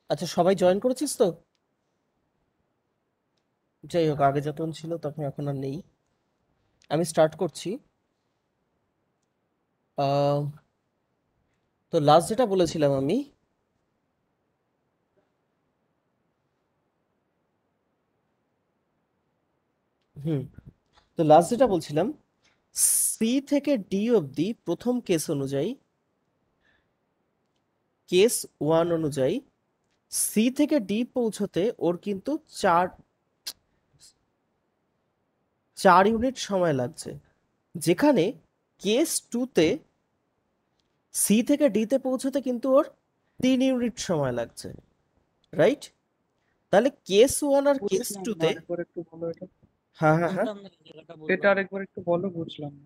আচ্ছা, সবাই জয়েন করেছিস তো? যাই হোক, আগে যখন ছিল তখন এখন আর নেই। আমি স্টার্ট করছি। আহ, তো লাস্ট যেটা বলেছিলাম আমি, হুম, তো লাস্ট যেটা বলছিলাম, সি থেকে ডি অবধি প্রথম কেস অনুযায়ী, কেস ওয়ান অনুযায়ী সি থেকে ডি পৌঁছতে ওর কিন্তু চার চার ইউনিট সময় লাগছে। যেখানে কেস টুতে সি থেকে ডিতে পৌঁছতে কিন্তু ওর 3 ইউনিট সময় লাগছে, রাইট? তাহলে কেস ওয়ান আর কেস বুঝলাম না, টুতে, আরেকবার একটু বলো এটা। হ্যাঁ হ্যাঁ হ্যাঁ, বুঝলাম না, এই জায়গাটা এটা বললাম। আরেকবার একটু বলো, বুঝলাম না।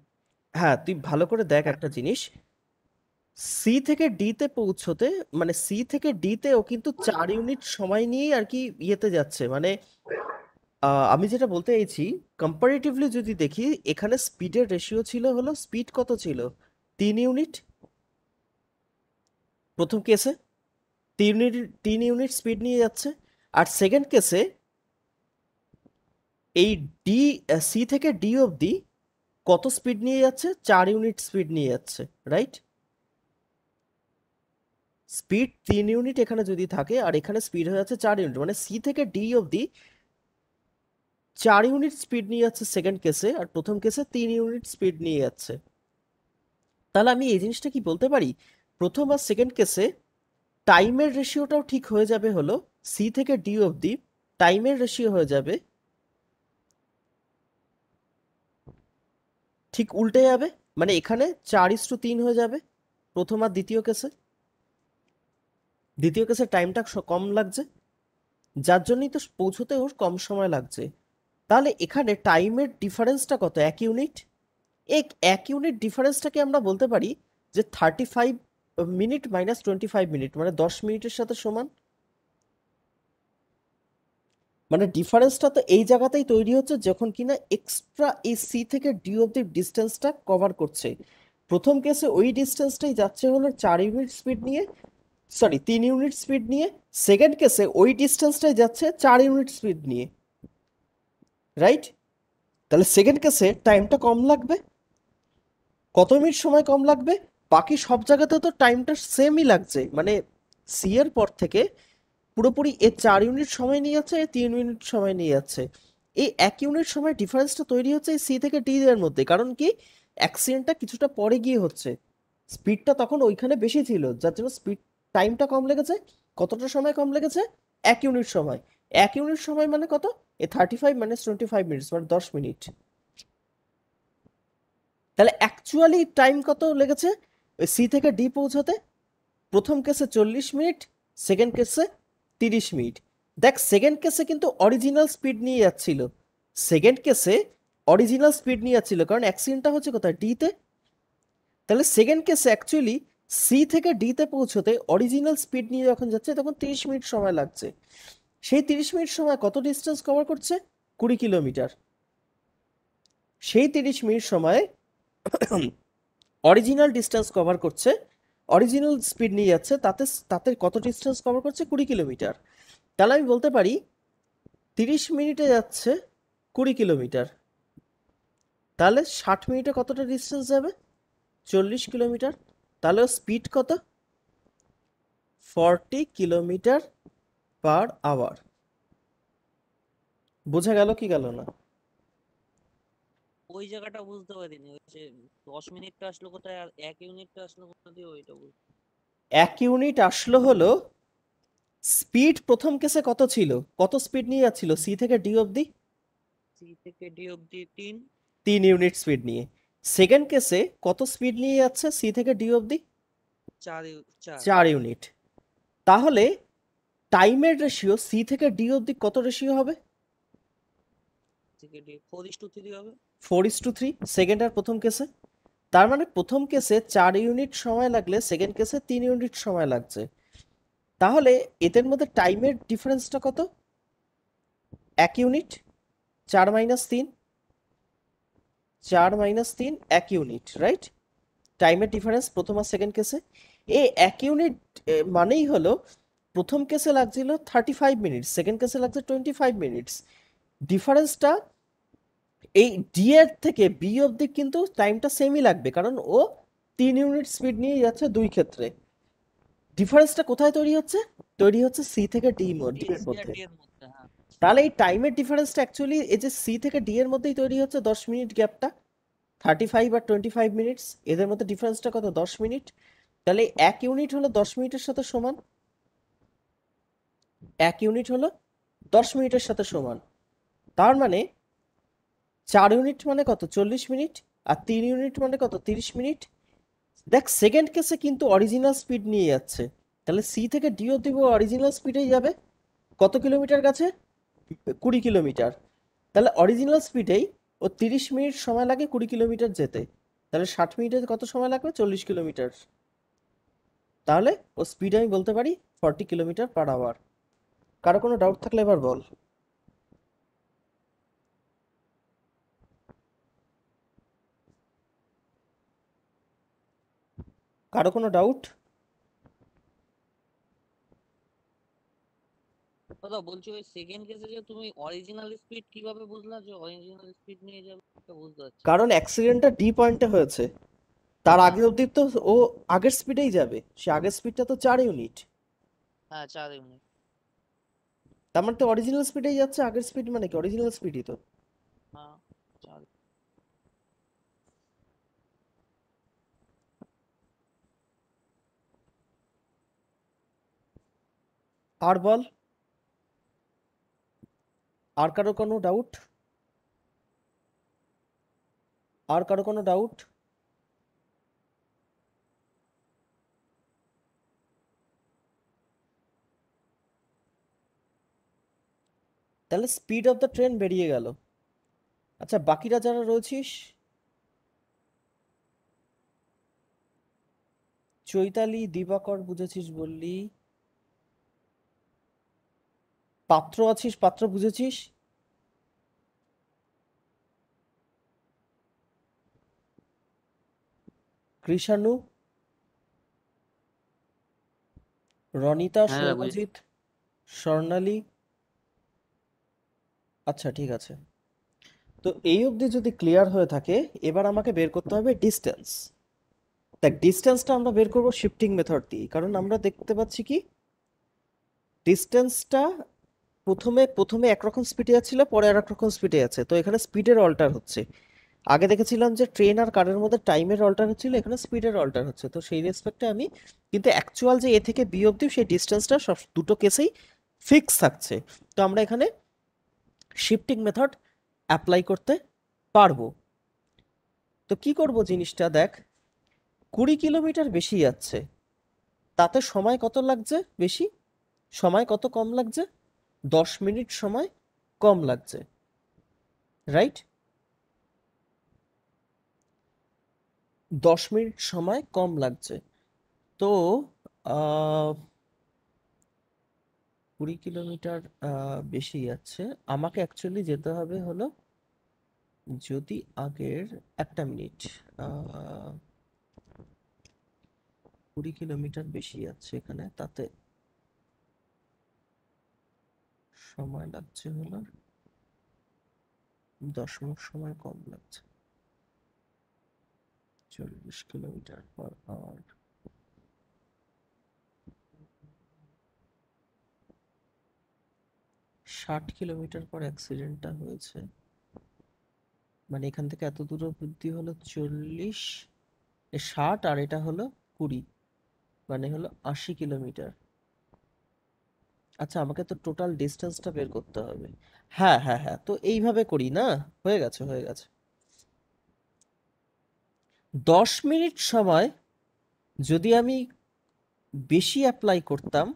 হ্যাঁ তুই ভালো করে দেখ একটা জিনিস। সি থেকে ডিতে পৌঁছতে, মানে সি থেকে ডিতে ও কিন্তু 4 ইউনিট সময় নিয়েই আর কি ইয়েতে যাচ্ছে, মানে আমি যেটা বলতে চাইছি, কম্পারেটিভলি যদি দেখি, এখানে স্পিডের রেশিও ছিল, হলো স্পিড কত ছিল, 3 ইউনিট প্রথম কেসে, 3 ইউনিট স্পিড নিয়ে যাচ্ছে। আর সেকেন্ড কেসে এই ডি, সি থেকে ডি অবধি কত স্পিড নিয়ে যাচ্ছে, 4 ইউনিট স্পিড নিয়ে যাচ্ছে, রাইট? স্পিড 3 ইউনিট এখানে যদি থাকে আর এখানে স্পিড হয়ে যাচ্ছে 4 ইউনিট, মানে সি থেকে ডি অবধি 4 ইউনিট স্পিড নিয়ে যাচ্ছে সেকেন্ড কেসে, আর প্রথম কেসে 3 ইউনিট স্পিড নিয়ে যাচ্ছে। তাহলে আমি এই জিনিসটা কি বলতে পারি, প্রথম আর সেকেন্ড কেসে টাইমের রেশিওটাও ঠিক হয়ে যাবে, হলো সি থেকে ডি অবধি টাইমের রেশিও হয়ে যাবে ঠিক উল্টে যাবে, মানে এখানে 4:3 হয়ে যাবে প্রথম আর দ্বিতীয় কেসে। দ্বিতীয় কেসে টাইমটা কম লাগছে, যার জন্যই তো পৌঁছতে ওর কম সময় লাগছে। তাহলে এখানে টাইমের ডিফারেন্সটা কত, 1 ইউনিট। এক ইউনিট ডিফারেন্সটাকে আমরা বলতে পারি যে 35 মিনিট মাইনাস 25 মিনিট, মানে 10 মিনিটের সাথে সমান। মানে ডিফারেন্সটা তো এই জায়গাতেই তৈরি হচ্ছে যখন কিনা এক্সট্রা এই সি থেকে ডি অব্দি ডিস্টেন্সটা কভার করছে। প্রথম কেসে ওই ডিস্টেন্সটাই যাচ্ছে হলো 4 ইউনিট স্পিড নিয়ে, সরি 3 ইউনিট স্পিড নিয়ে। সেকেন্ড কেসে ওই ডিস্টেন্সটাই যাচ্ছে 4 ইউনিট স্পিড নিয়ে, রাইট? তাহলে সেকেন্ড কেসে টাইমটা কম লাগবে। কত মিনিট সময় কম লাগবে? বাকি সব জায়গাতে তো টাইমটা সেমই লাগছে, মানে সি এর পর থেকে পুরোপুরি এ 4 ইউনিট সময় নিয়ে যাচ্ছে, এ 3 ইউনিট সময় নিয়ে যাচ্ছে। এই 1 ইউনিট সময় ডিফারেন্সটা তৈরি হচ্ছে এই সি থেকে ডি এর মধ্যে, কারণ কি, অ্যাক্সিডেন্টটা কিছুটা পরে গিয়ে হচ্ছে। স্পিডটা তখন ওইখানে বেশি ছিল, যার জন্য স্পিড টাইমটা কম লেগেছে। কতটা সময় কম লেগেছে? 1 ইউনিট সময়। 1 ইউনিট সময় মানে কত? এ 35 - 25 মিনিটস, মানে 10 মিনিট। তাহলে অ্যাকচুয়ালি টাইম কত লেগেছে ওই সি থেকে ডি পৌঁছাতে? প্রথম কেসে 40 মিনিট, সেকেন্ড কেসে 30 মিনিট। দেখ, সেকেন্ড কেসে কিন্তু অরিজিনাল স্পিড নিয়ে যাচ্ছিল। সেকেন্ড কেসে অরিজিনাল স্পিড নিয়ে যাচ্ছিল, কারণ অ্যাক্সিডেন্টটা হচ্ছে কোথায়, ডিতে। তাহলে সেকেন্ড কেসে অ্যাকচুয়ালি সি থেকে ডিতে পৌঁছতে অরিজিনাল স্পিড নিয়ে যখন যাচ্ছে তখন 30 মিনিট সময় লাগছে। সেই 30 মিনিট সময় কত ডিস্টেন্স কভার করছে? 20 কিলোমিটার। সেই 30 মিনিট সময় অরিজিনাল ডিস্টেন্স কভার করছে, অরিজিনাল স্পিড নিয়ে যাচ্ছে, তাতে তাতে কত ডিস্টেন্স কভার করছে? 20 কিলোমিটার। তাহলে আমি বলতে পারি 30 মিনিটে যাচ্ছে 20 কিলোমিটার। তাহলে 60 মিনিটে কতটা ডিস্টেন্স যাবে? 40 কিলোমিটার। তাহলে স্পিড কত? 40 কিলোমিটার/আওয়ার। বোঝা গেল কি গেল না? ওই জায়গাটা বুঝতে পারিনি, ওই যে 10 মিনিটটা আসলো কোথায় আর 1 ইউনিটটা আসলো কোথা দিয়ে, ওইটা বুঝতে। 1 ইউনিট আসলো হলো, স্পিড প্রথম কেসে কত ছিল, কত স্পিড নিয়ে যাচ্ছিল সি থেকে ডি অবধি? সি থেকে ডি অব্দি 3। 3 ইউনিট স্পিড নিয়ে। সেকেন্ড কেসে কত স্পিড নিয়ে যাচ্ছে সি থেকে ডি অবধি? 4। 4 ইউনিট। তাহলে টাইমের রেশিও সি থেকে ডি অবধি কত রেশিও হবে? থেকে ডি 4:3 হবে। 4:3, সেকেন্ড আর প্রথম কেসে। তার মানে প্রথম কেসে 4 ইউনিট সময় লাগলে সেকেন্ড কেসে 3 ইউনিট সময় লাগছে। তাহলে এদের মধ্যে টাইমের ডিফারেন্সটা কত? 1 ইউনিট। 4 - 3, 4 - 3, 1 unit, right? টাইমের ডিফারেন্স প্রথম আর সেকেন্ড কেসে। এই 1 ইউনিট মানেই হলো প্রথম কেসে লাগছিল 35 মিনিটস, সেকেন্ড কেসে লাগছে 25 মিনিটস। ডিফারেন্সটা এই ডি এর থেকে বি অবধি কিন্তু টাইমটা সেমই লাগবে, কারণ ও 3 ইউনিট স্পিড নিয়ে যাচ্ছে দুই ক্ষেত্রে। ডিফারেন্সটা কোথায় তৈরি হচ্ছে? তৈরি হচ্ছে সি থেকে ডি এর সি আর মধ্যে। ডি এর মধ্যে, হ্যাঁ। তাহলে এই টাইমের ডিফারেন্সটা অ্যাকচুয়ালি এই যে সি থেকে ডি এর মধ্যেই তৈরি হচ্ছে 10 মিনিট গ্যাপটা। 35 আর 25 মিনিটস, এদের মধ্যে ডিফারেন্সটা কত? 10 মিনিট। তাহলে 1 ইউনিট হলো 10 মিনিটের সাথে সমান। 1 ইউনিট হলো 10 মিনিটের সাথে সমান। তার মানে 4 ইউনিট মানে কত? 40 মিনিট। আর 3 ইউনিট মানে কত? 30 মিনিট। দেখ সেকেন্ড কেসে কিন্তু অরিজিনাল স্পিড নিয়ে যাচ্ছে, তাহলে সি থেকে ডি অব্দি অরিজিনাল স্পিডেই যাবে। কত কিলোমিটার গেছে? 20 কিলোমিটার। তাহলে অরিজিনাল স্পিডেই ও 30 মিনিট সময় লাগে 20 কিলোমিটার যেতে। তাহলে 60 মিনিটে কত সময় লাগবে? 40 কিলোমিটার। তাহলে ও স্পিড আমি বলতে পারি 40 কিলোমিটার/আওয়ার। কারো কোনো ডাউট থাকলে এবার বল। কারো কোনো ডাউট? দাদা বলছি, ওই সেকেন্ড কেসে যে তুমি অরিজিনাল স্পিড কিভাবে বুঝলা যে অরিজিনাল স্পিড নিয়ে যাবে? এটা বুঝতে পারছি না। কারণ অ্যাক্সিডেন্টটা ডি পয়েন্টে হয়েছে, তার হ্যাঁ আগে অবধি তো ও আগের স্পিডেই যাবে। সে আগের স্পিডটা তো 4 ইউনিট। হ্যাঁ, 4 ইউনিট। তার মানে তো অরিজিনাল স্পিডেই যাচ্ছে। আগের স্পিড মানে কি? অরিজিনাল স্পিডই তো। হ্যাঁ, 4। আর বল, আর কারো কোনো ডাউট? আর কারো কোনো ডাউট? তাহলে স্পিড অফ দ্য ট্রেন বেরিয়ে গেল। আচ্ছা, বাকিরা যারা রয়েছিস, চৈতালি, দিবাকর বুঝেছিস বললি, পাত্র আছিস, পাত্র বুঝেছিস, কৃষাণু, রনিতা, হ্যাঁ দাদা বুঝেছি। সৌম্যজিৎ, স্বর্ণালী। আচ্ছা ঠিক আছে। তো এই অবধি যদি ক্লিয়ার হয়ে থাকে, এবার আমাকে বের করতে হবে ডিস্টেন্স। দেখ ডিস্টেন্সটা আমরা বের করবো শিফটিং মেথড দিয়ে, কারণ আমরা দেখতে পাচ্ছি কি ডিস্টেন্সটা প্রথমে প্রথমে একরকম স্পিডে যাচ্ছিল, পরে আর এক রকম স্পিডে যাচ্ছে। তো এখানে স্পিডের অল্টার হচ্ছে। আগে দেখেছিলাম যে ট্রেন আর কারের মধ্যে টাইমের অল্টার হচ্ছিল, এখানে স্পিডের অল্টার হচ্ছে। তো সেই রেসপেক্টে আমি কিন্তু অ্যাকচুয়াল যে এ থেকে বি অবধি সেই ডিস্টেন্সটা সব দুটো কেসেই ফিক্স থাকছে। তো আমরা এখানে শিফটিং মেথড অ্যাপ্লাই করতে পারবো। তো কি করব জিনিসটা দেখ, 20 কিলোমিটার বেশি যাচ্ছে, তাতে সময় কত লাগছে বেশি? সময় কত কম লাগছে? 10 মিনিট সময় কম লাগছে, রাইট? 10 মিনিট সময় কম লাগছে। তো 20 কিলোমিটার বেশি যাচ্ছে। আমাকে অ্যাকচুয়ালি যেতে হবে হলো, যদি আগের একটা মিনিট, 20 কিলোমিটার বেশি যাচ্ছে এখানে, তাতে সময় লাগছে হলো 10 মিনিট সময় কম লাগছে। 40 কিলোমিটার/আওয়ার। 60 কিলোমিটার পর অ্যাক্সিডেন্টটা হয়েছে, মানে এখান থেকে এত দূর অবধি হলো 40, 60 আর এটা হলো 20, মানে হলো 80 কিলোমিটার। আচ্ছা, আমাকে তো টোটাল ডিস্টেন্সটা বের করতে হবে। হ্যাঁ হ্যাঁ হ্যাঁ, তো এইভাবে করি না, হয়ে গেছে হয়ে গেছে। 10 মিনিট সময় যদি আমি বেশি অ্যাপ্লাই করতাম,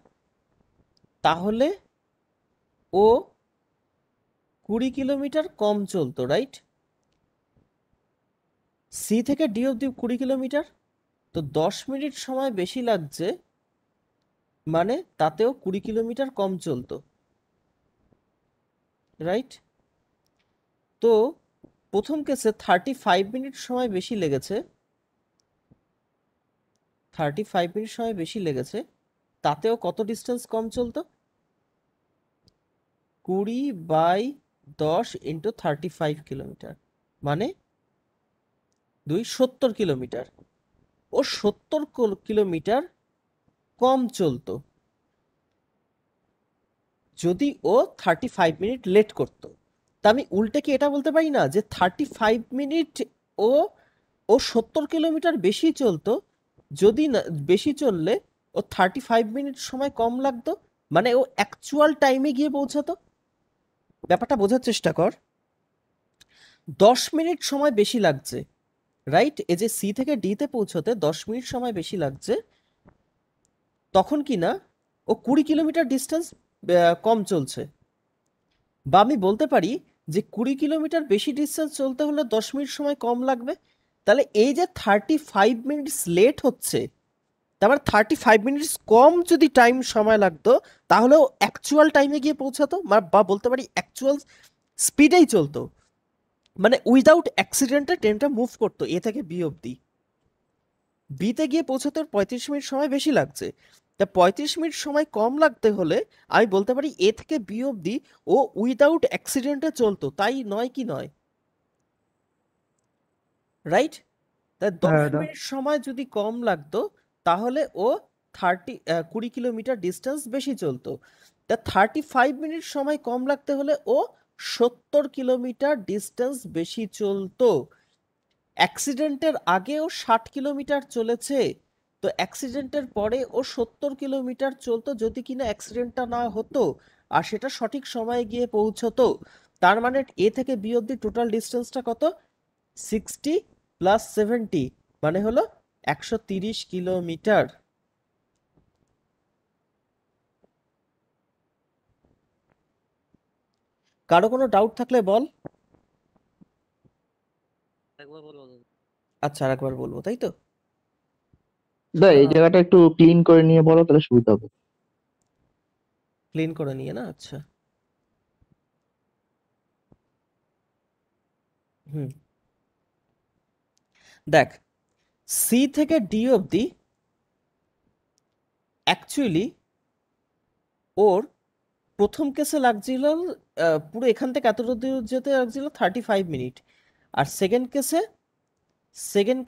তাহলে ও 20 কিলোমিটার কম চলতো, রাইট? সি থেকে ডি অব্দি 20 কিলোমিটার, তো 10 মিনিট সময় বেশি লাগছে, মানে তাতেও 20 কিলোমিটার কম চলতো, রাইট? তো প্রথম কেসে 35 মিনিট সময় বেশি লেগেছে, 35 মিনিট সময় বেশি লেগেছে, তাতেও কত ডিস্টেন্স কম চলতো? 20/10 ইন্টু 35 কিলোমিটার, মানে 70 কিলোমিটার। ও 70 কিলোমিটার কম চলতো যদি ও 35 মিনিট লেট করতো। তা আমি উল্টে কি এটা বলতে পারি না যে 35 মিনিট ও ও 70 কিলোমিটার বেশি চলতো, যদি না বেশি চললে ও 35 মিনিট সময় কম লাগতো, মানে ও অ্যাকচুয়াল টাইমে গিয়ে পৌঁছাতো। ব্যাপারটা বোঝার চেষ্টা কর। 10 মিনিট সময় বেশি লাগছে, রাইট? এই যে সি থেকে ডি তে পৌঁছতে 10 মিনিট সময় বেশি লাগছে, তখন কি না ও 20 কিলোমিটার ডিস্টেন্স কম চলছে। বা আমি বলতে পারি যে 20 কিলোমিটার বেশি ডিস্টেন্স চলতে হলে 10 মিনিট সময় কম লাগবে। তাহলে এই যে 35 মিনিটস লেট হচ্ছে, তারপর 35 মিনিটস কম যদি টাইম সময় লাগতো, তাহলেও অ্যাকচুয়াল টাইমে গিয়ে পৌঁছাতো, বা বলতে পারি অ্যাকচুয়াল স্পিডেই চলতো, মানে উইদাউট অ্যাক্সিডেন্টে ট্রেনটা মুভ করতো এ থেকে বি অবধি। বিতে গিয়ে পৌঁছাতে 35 মিনিট সময় বেশি লাগছে, তা 35 মিনিট সময় কম লাগতে হলে আমি বলতে পারি এ থেকে বি অবধি ও উইদাউট অ্যাক্সিডেন্টে চলতো, তাই নয় কি নয়? রাইট? তাই 10 হ্যাঁ, এটা মিনিট সময় যদি কম লাগতো, তাহলে ও 20 কিলোমিটার ডিস্টেন্স বেশি চলতো। তা 35 মিনিট সময় কম লাগতে হলে ও 70 কিলোমিটার ডিস্টেন্স বেশি চলতো। অ্যাক্সিডেন্টের আগে ও 60 কিলোমিটার চলেছে, তো অ্যাক্সিডেন্টের পরে ও 70 কিলোমিটার চলতো যদি কিনা অ্যাক্সিডেন্টটা না হতো আর সেটা সঠিক সময়ে গিয়ে পৌঁছতো। তার মানে এ থেকে বি অবধি টোটাল ডিস্টেন্সটা কত? 60 প্লাস 70, মানে হলো 130 কিলোমিটার। কারো কোনো ডাউট থাকলে বল। একবার বলো দাদা। আচ্ছা, আরেকবার বলবো, তাই তো? এই জায়গাটা একটু ক্লিন করে নিয়ে বলো, তাহলে সুবিধা হবে। ক্লিন করে নিয়ে না, আচ্ছা। হুম, দেখ, সি থেকে ডি অবধি অ্যাকচুয়ালি ওর প্রথম কেসে লাগছিল পুরো এখান থেকে এত দূর যেতে লাগছিল 35 মিনিট, আর সেকেন্ড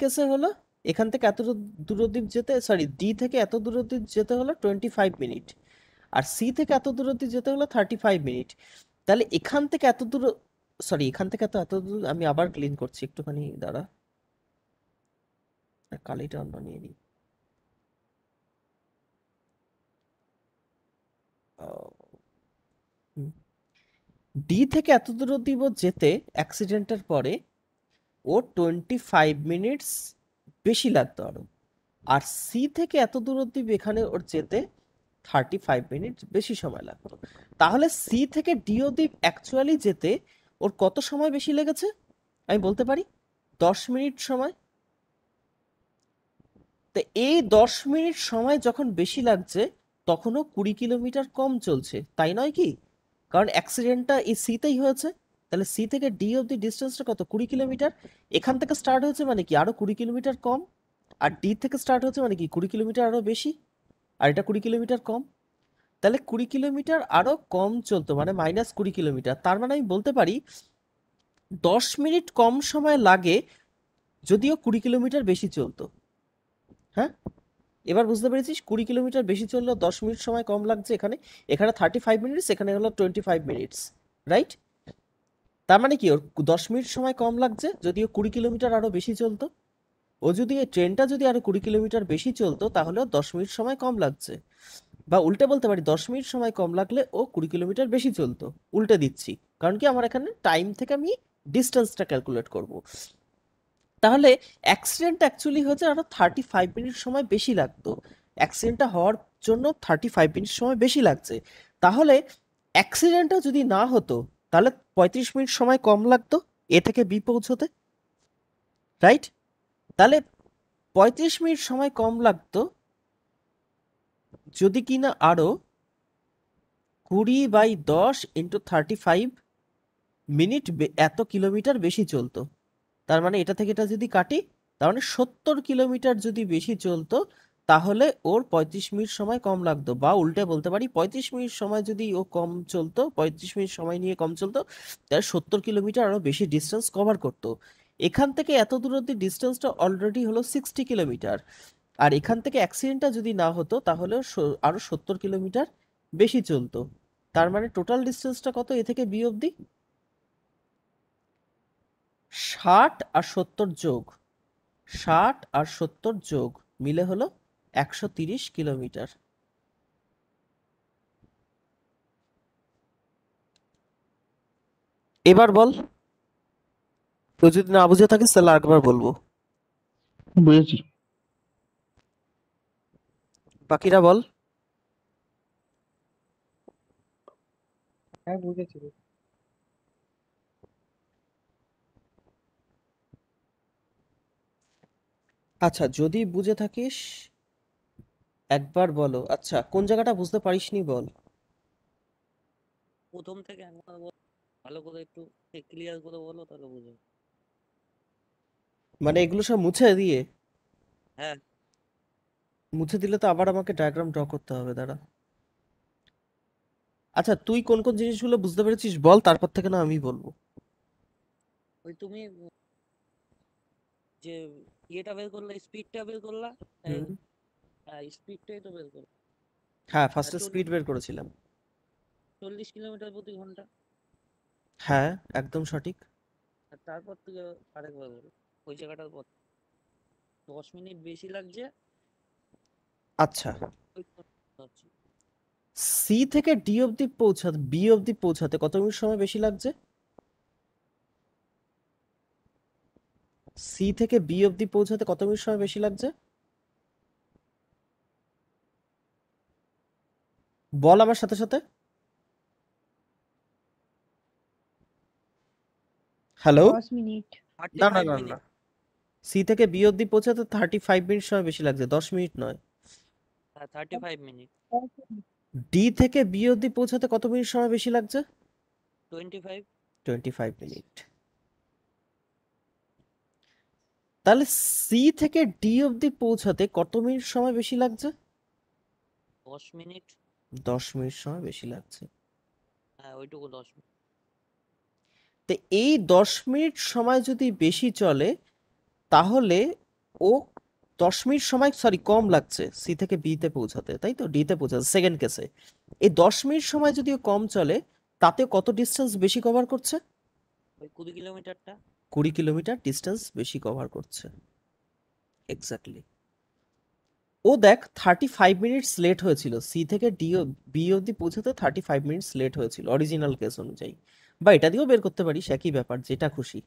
কেসে হলো এখান থেকে এত দূর অবধি যেতে, সরি, ডি থেকে এত দূর অবধি যেতে হলো 25 মিনিট, আর সি থেকে এত দূর অবধি যেতে হলো 35 মিনিট। তাহলে এখান থেকে এত দূর, সরি, এখান থেকে এত দূর, আমি আবার ক্লিন করছি, একটুখানি দাঁড়া, কালিটা অন্য নিয়ে নিই। ডি থেকে এত দূর অবধি ও যেতে অ্যাক্সিডেন্টের পরে ও 25 মিনিটস বেশি লাগতো আরো, আর সি থেকে এত দূর অবধি এখানে ওর যেতে 35 মিনিট বেশি সময় লাগতো। তাহলে সি থেকে ডি অবধি অ্যাকচুয়ালি যেতে ওর কত সময় বেশি লেগেছে? আমি বলতে পারি 10 মিনিট সময়। তো এই 10 মিনিট সময় যখন বেশি লাগছে, তখনও 20 কিলোমিটার কম চলছে, তাই নয় কি? কারণ অ্যাক্সিডেন্টটা এই সিতেই হয়েছে। তাহলে সি থেকে ডি অবধি ডিস্টেন্সটা কত? 20 কিলোমিটার। এখান থেকে স্টার্ট হয়েছে মানে কি আরো 20 কিলোমিটার কম, আর ডি থেকে স্টার্ট হচ্ছে মানে কি 20 কিলোমিটার আরো বেশি, আর এটা 20 কিলোমিটার কম। তাহলে 20 কিলোমিটার আরো কম চলতো, মানে -20 কিলোমিটার। তার মানে আমি বলতে পারি 10 মিনিট কম সময় লাগে যদিও 20 কিলোমিটার বেশি চলতো। হ্যাঁ, এবার বুঝতে পেরেছিস 20 কিলোমিটার বেশি চললেও 10 মিনিট সময় কম লাগছে এখানে। এখানে 35 মিনিটস, এখানে হলো 25 মিনিটস, রাইট? তার মানে কি ওর 10 মিনিট সময় কম লাগছে যদিও 20 কিলোমিটার আরো বেশি চলতো। ও যদি এই ট্রেনটা যদি আরো 20 কিলোমিটার বেশি চলতো তাহলে 10 মিনিট সময় কম লাগছে। বা উল্টে বলতে পারি 10 মিনিট সময় কম লাগলে ও 20 কিলোমিটার বেশি চলতো। উল্টে দিচ্ছি, কারণ কি আমার এখানে টাইম থেকে আমি ডিস্টেন্সটা ক্যালকুলেট করব। তাহলে অ্যাক্সিডেন্ট অ্যাকচুয়ালি হচ্ছে আরো 35 মিনিট সময় বেশি লাগতো। অ্যাক্সিডেন্টটা হওয়ার জন্য 35 মিনিট সময় বেশি লাগছে। তাহলে অ্যাক্সিডেন্টটা যদি না হতো তাহলে 35 মিনিট সময় কম লাগতো এ থেকে বি পৌঁছতে, রাইট? তাহলে 35 মিনিট সময় কম লাগতো যদি কিনা আরো 20/10 ইন্টু 35 মিনিট এত কিলোমিটার বেশি চলতো। তার মানে এটা থেকে এটা যদি কাটি, তার মানে 70 কিলোমিটার যদি বেশি চলতো, তাহলে ওর 35 মিনিট সময় কম লাগতো, বা উল্টে বলতে পারি 35 মিনিট সময় যদি ও কম চলতো, 35 মিনিট সময় নিয়ে কম চলতো, তাহলে 70 কিলোমিটার আরো বেশি ডিস্টেন্স কভার করতো। এখান থেকে এত দূর অব্দি ডিস্টেন্সটা অলরেডি হলো 60 কিলোমিটার, আর এখান থেকে অ্যাক্সিডেন্টটা যদি না হতো তাহলে আরো 70 কিলোমিটার বেশি চলতো। তার মানে টোটাল ডিস্টেন্সটা কত এ থেকে বি অব্দি? 60 আর 70 যোগ, 60 আর 70 যোগ মিলে হলো 130 কিলোমিটার। এবার বল, তো যদি না বুঝে থাকিস তাহলে আরেকবার বলবো। বুঝেছি। বাকিরা বল। হ্যাঁ বুঝেছি। আচ্ছা, যদি বুঝে থাকিস একবার বলো। আচ্ছা, কোন জায়গাটা বুঝতে পারিসনি বল। প্রথম থেকে একবার ভালো করে একটু ক্লিয়ার করে বলো, তাহলে বুঝো। মানে এগুলো সব মুছে দিয়ে? হ্যাঁ, মুছে দিলে তো আবার আমাকে ডায়াগ্রাম ড্র করতে হবে, দাঁড়া। আচ্ছা, তুই কোন কোন জিনিসগুলো বুঝতে পেরেছিস বল, তারপর থেকে না আমি বলবো। ওই তুমি যে ইয়েটা বের করলা, স্পিডটা বের করলা। হুম। হ্যাঁ, স্পিডটাই তো বের করো। হ্যাঁ, আর ফার্স্টে স্পিড বের করেছিলাম। 40 কিলোমিটার প্রতি ঘন্টা। হ্যাঁ, একদম সঠিক। আর তারপর থেকে আরেকবার বলো ওই জায়গাটার পর। 10 মিনিট বেশি লাগছে। আচ্ছা, ওই তো ভাবছি। সি থেকে ডি অবধি পৌঁছাতে, বি অবধি পৌঁছাতে কত মিনিট সময় বেশি লাগছে? সি থেকে বি অবধি পৌঁছাতে কত মিনিট সময় বেশি লাগছে বল আমার সাথে সাথে। হ্যালো? 10 মিনিট। না না 35 না না, মিনিট সি থেকে বি অবধি পৌঁছাতে 35 মিনিট সময় বেশি লাগছে, 10 মিনিট নয়। হ্যাঁ, 35 মিনিট। ডি থেকে বি অবধি পৌঁছাতে কত মিনিট সময় বেশি লাগছে? 25। 25 মিনিট। তাহলে সি থেকে ডি অবধি পৌঁছাতে কত মিনিট সময় বেশি লাগছে? 10 মিনিট। 10 মিনিট সময় বেশি লাগছে। হ্যাঁ, ওইটুকু 10 মিনিট। তো এই 10 মিনিট সময় যদি বেশি চলে তাহলে ও 10 মিনিট সময়, সরি, কম লাগছে সি থেকে বি তে পৌঁছাতে, তাই তো? ডি তে পৌঁছাতে সেকেন্ড কেসে এই 10 মিনিট সময় যদি ও কম চলে তাতে কত ডিস্টেন্স বেশি কভার করছে? ওই 20 কিলোমিটারটা। 20 কিলোমিটার ডিস্টেন্স বেশি কভার করছে। এক্স্যাক্টলি। ও দেখ 35 মিনিটস লেট হয়েছিল, সি থেকে বি অবধি পৌঁছাতে 35 মিনিটস লেট হয়েছিল অরিজিনাল কেস অনুযায়ী, বা এটা দিয়েও বের করতে পারিস, একই ব্যাপার, যেটা খুশি।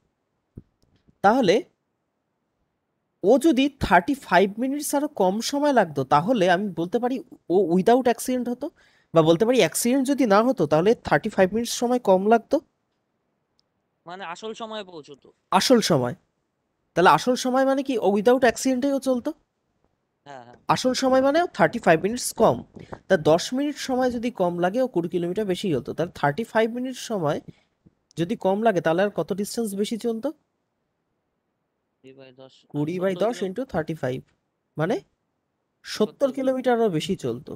তাহলে ও যদি 35 মিনিটস আরো কম সময় লাগতো তাহলে আমি বলতে পারি ও উইদাউট অ্যাক্সিডেন্ট হতো, বা বলতে পারি অ্যাক্সিডেন্ট যদি না হতো তাহলে 35 মিনিটস সময় কম লাগতো মানে আসল সময়ে পৌঁছতো। আসল সময়। তাহলে আসল সময় মানে কি, ও উইদাউট অ্যাক্সিডেন্টেও চলতো। হ্যাঁ হ্যাঁ। আসল সময় মানে 35 মিনিটস কম। তা 10 মিনিট সময় যদি কম লাগে ও 20 কিলোমিটার বেশি হতো, তাহলে 35 মিনিট সময় যদি কম লাগে তাহলে আর কত ডিস্টেন্স বেশি চলতো? 20/10 20/10 70 ইন্টু 35, মানে 70 70 কিলোমিটার আরো বেশি চলতো।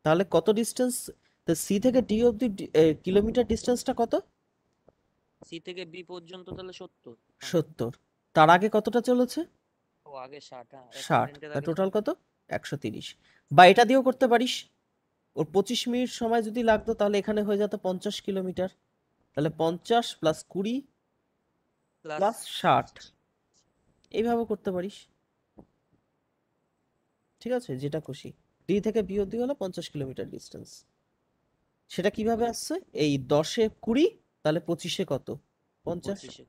তাহলে কত ডিস্টেন্স? সি থেকে ডি অব্দি কিলোমিটার ডিস্টেন্সটা কত? সি থেকে বি পর্যন্ত তাহলে 70। হ্যাঁ। 70। তার আগে কতটা চলেছে? ও আগে 60। হ্যাঁ, 60। অ্যাক্সিডেন্টের তা আগে টোটাল কত? 130। বা এটা দিয়েও করতে পারিস, ওর 25 মিনিট সময় যদি লাগতো তাহলে এখানে হয়ে যেত 50 কিলোমিটার। তাহলে 50 প্লাস 20 প্লাস প্লাস 60, এইভাবে করতে পারিস। ঠিক আছে, যেটা খুশি। ডি থেকে বি অব্দি হলো 50 কিলোমিটার ডিস্টেন্স। সেটা কিভাবে আসছে? এই 10-এ 20, তাহলে 25-এ কত? 50। 25।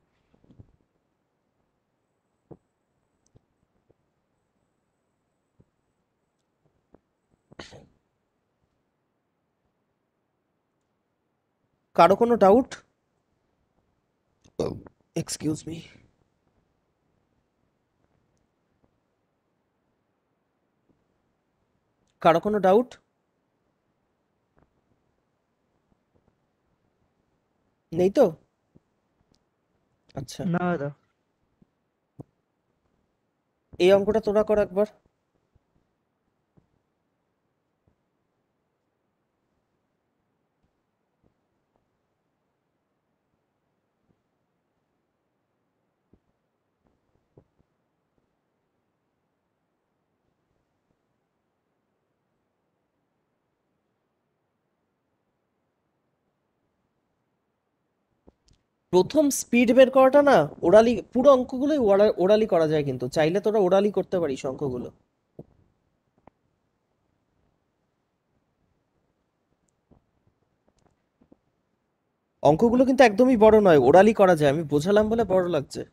কারো কোনো ডাউট? Excuse me. কারো কোনো ডাউট? নেই তো? আচ্ছা, না দাদা। এই অঙ্কটা তোরা কর একবার। প্রথম স্পিড বের করাটা না ওরালি, পুরো অঙ্কগুলোই ওরালি করা যায়, কিন্তু চাইলে তোরা ওরালি করতে পারিস অঙ্কগুলো। অঙ্কগুলো কিন্তু একদমই বড় নয়, ওরালি করা যায়, আমি বোঝালাম বলে বড় লাগছে।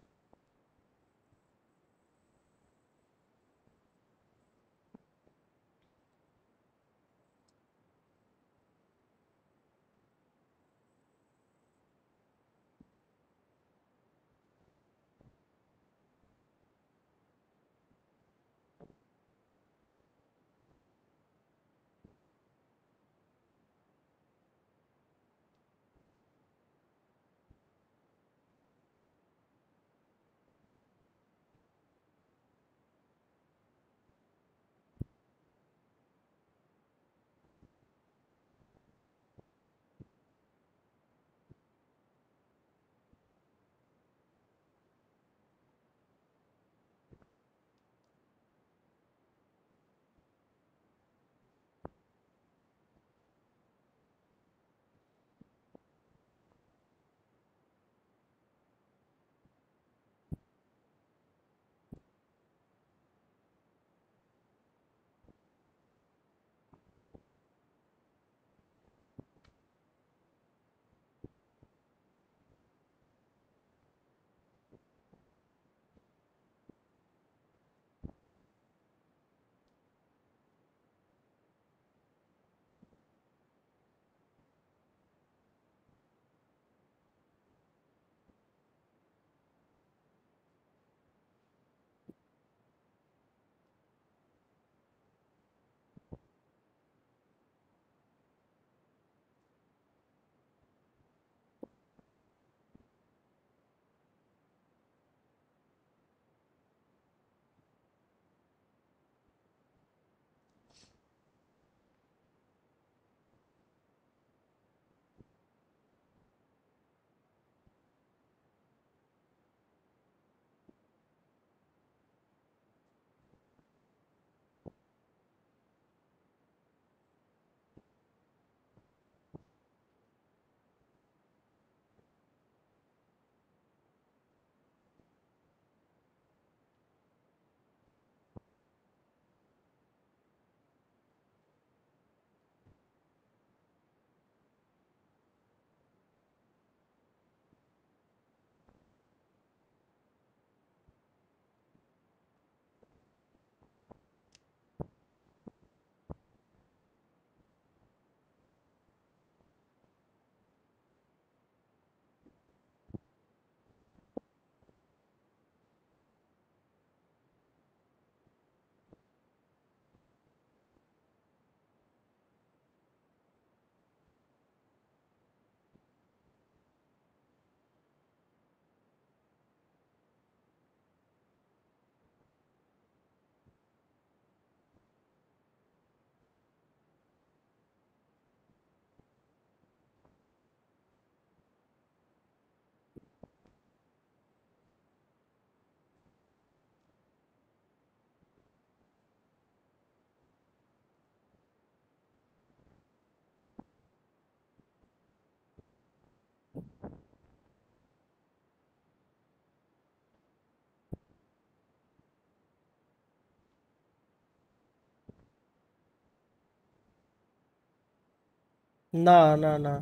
না, না, না,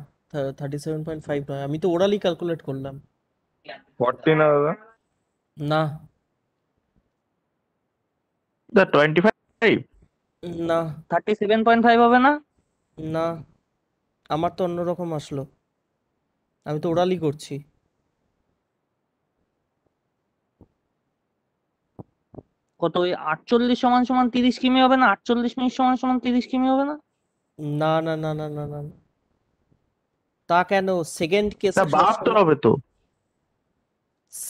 37.5 নয়, আমি তো ওরালি ক্যালকুলেট করলাম। 40 না দাদা? না, দা 25। না, 37.5 হবে না? না, আমার তো অন্যরকম আসলো, আমি তো ওরালি করছি। কত, ওই 48 সমান সমান 30 কিমি হবে না? 48 মিনিট সমান সমান 30 কিমি হবে না? না, না, না, না, না, না, তা কেন? সেকেন্ড তা কেসে 72 হবে তো।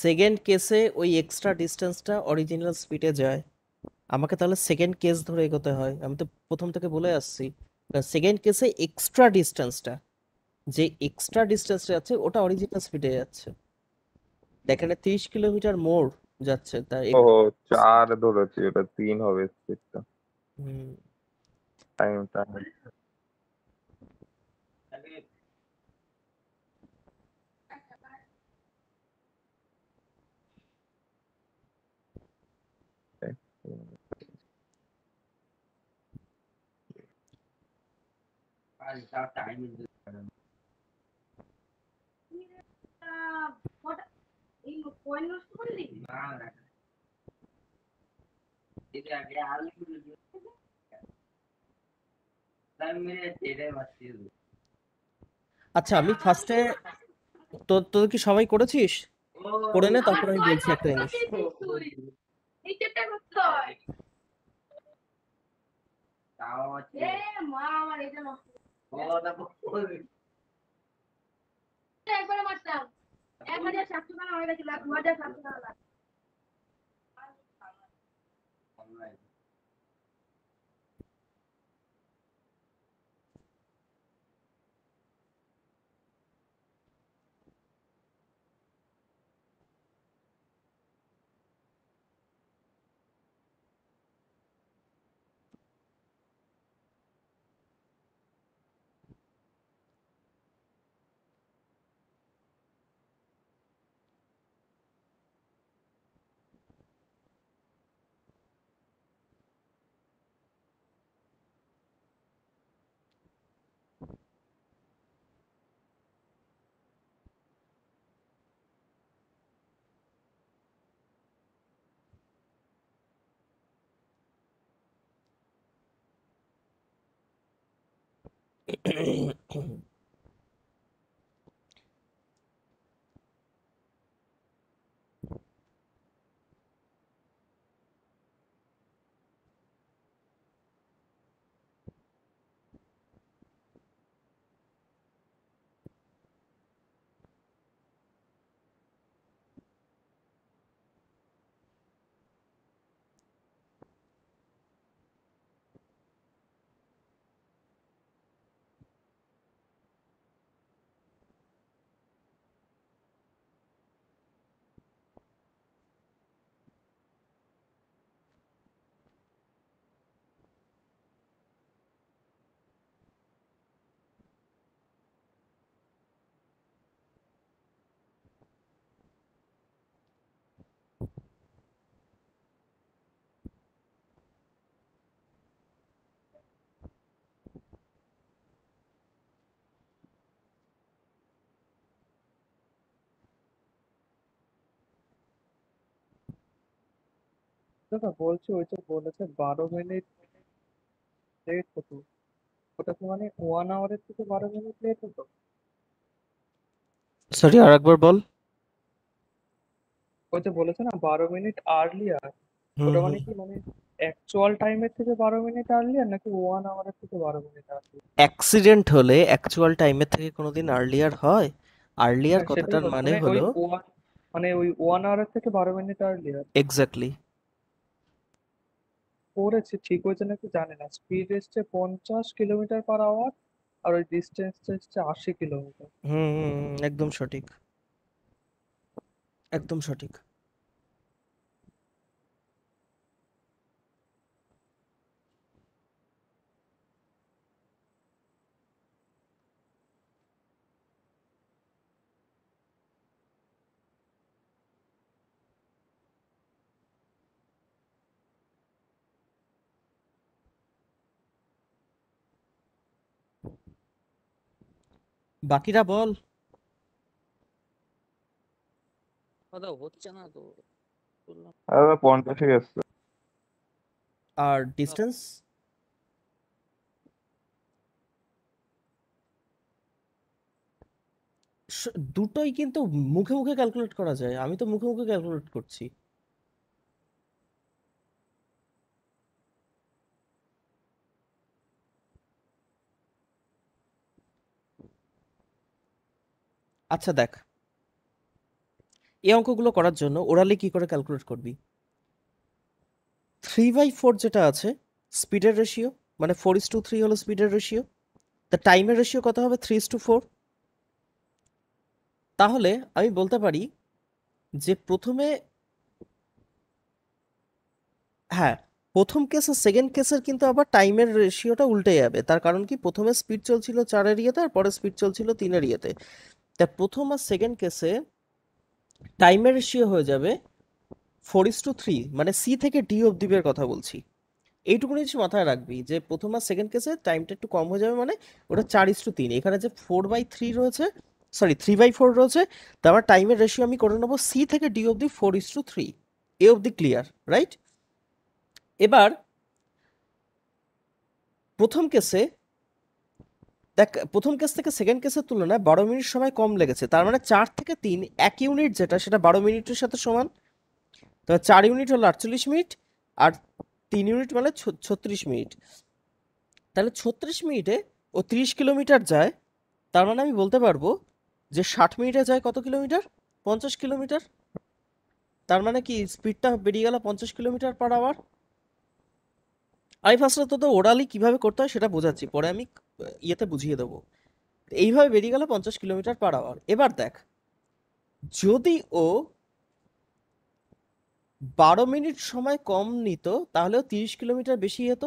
সেকেন্ড কেসে ওই এক্সট্রা ডিস্টেন্সটা অরিজিনাল স্পিডে যায়। আমাকে তাহলে সেকেন্ড কেস ধরে এগোতে হয়, আমি তো প্রথম থেকে বলে আসছি। সেকেন্ড কেসে এক্সট্রা ডিস্টেন্সটা, যে এক্সট্রা ডিস্টেন্সটা যাচ্ছে ওটা অরিজিনাল স্পিডে যাচ্ছে। দেখেন 30 কিলোমিটার মোর যাচ্ছে তার ও 4 ধরেছি, ওটা 3 হবে স্পিডটা। হুম, টাইমটা আচ্ছা আমি ফার্স্টে তোর কি সবাই করেছিস? করে নে, তারপর আমি বলছি একটা জিনিস। দাদা বলছি, ওই তো বলেছে 12 মিনিট লেট হতো, ওটা কি মানে 1 আওয়ারের থেকে 12 মিনিট লেট হতো? সরি, আর একবার বল। ওই যে বলেছে না 12 মিনিট আর্লিয়ার, হুম ওটা মানে হুম। কি মানে অ্যাকচুয়াল টাইমের থেকে 12 মিনিট আর্লিয়ার নাকি 1 আওয়ারের থেকে 12 মিনিট আর্লিয়ার? অ্যাক্সিডেন্ট হলে অ্যাকচুয়াল টাইমের থেকে কোনোদিন আর্লিয়ার হয়? আর্লিয়ার হ্যাঁ সেটাই কথাটার বলছি, মানে মানে ওই হলো মানে ওই 1 আওয়ারের থেকে 12 মিনিট আর্লিয়ার এক্স্যাক্টলি। করেছে। ঠিক হয়েছে নাকি জানি না। স্পিড এসছে 50 কিলোমিটার পার আওয়ার, আর ওই ডিস্টেন্স এসছে 80 কিলোমিটার। হুম হুম হুম, একদম সঠিক, একদম সঠিক। বাকিরা বল। কথা হচ্ছে না তো, বললাম। আর 50 গেছে। আর ডিস্টেন্স দুটোই কিন্তু মুখে মুখে ক্যালকুলেট করা যায়, আমি তো মুখে মুখে ক্যালকুলেট করছি। আচ্ছা দেখ, এই অঙ্কগুলো করার জন্য ওরালি কি করে ক্যালকুলেট করবি? 3/4 যেটা আছে স্পিডের রেশিও, মানে 4:3 হলো স্পিডের রেশিও, তা টাইমের রেশিও কত হবে? 3:4। তাহলে আমি বলতে পারি যে প্রথমে, হ্যাঁ, প্রথম কেস আর সেকেন্ড কেসের কিন্তু আবার টাইমের রেশিওটা উল্টে যাবে। তার কারণ কি, প্রথমে স্পিড চলছিল 4-এর ইয়েতে আর পরে স্পিড চলছিল 3-এর ইয়েতে। তা প্রথম আর সেকেন্ড কেসে টাইমের রেশিও হয়ে যাবে 4:3, মানে সি থেকে ডি অবধি এর কথা বলছি। এইটুকু জিনিস মাথায় রাখবি যে প্রথম আর সেকেন্ড কেসে টাইমটা একটু কম হয়ে যাবে, মানে ওটা 4:3। এখানে যে 4/3 রয়েছে, সরি 3/4 রয়েছে, তার মানে টাইমের রেশিও আমি করে নেবো সি থেকে ডি অবধি 4:3। এ অবধি ক্লিয়ার, রাইট? এবার প্রথম কেসে দেখ, প্রথম কেস থেকে সেকেন্ড কেসের তুলনায় 12 মিনিট সময় কম লেগেছে, তার মানে 4 থেকে 3 1 ইউনিট যেটা, সেটা 12 মিনিটের সাথে সমান। তো 4 ইউনিট হলো 48 মিনিট, আর 3 ইউনিট মানে 36 মিনিট। তাহলে 36 মিনিটে ও 30 কিলোমিটার যায়, তার মানে আমি বলতে পারবো যে 60 মিনিটে যায় কত কিলোমিটার? 50 কিলোমিটার। তার মানে কি স্পিডটা বেরিয়ে গেল 50 কিলোমিটার পার আওয়ার। আমি ফার্স্টে তোদের ওরালি কিভাবে করতে হয় সেটা বোঝাচ্ছি, পরে আমি ইয়েতে বুঝিয়ে দেবো। এইভাবে বেরিয়ে গেল 50 কিলোমিটার পার আওয়ার। এবার দেখ, যদি ও 12 মিনিট সময় কম নিত তাহলেও 30 কিলোমিটার বেশি যেত,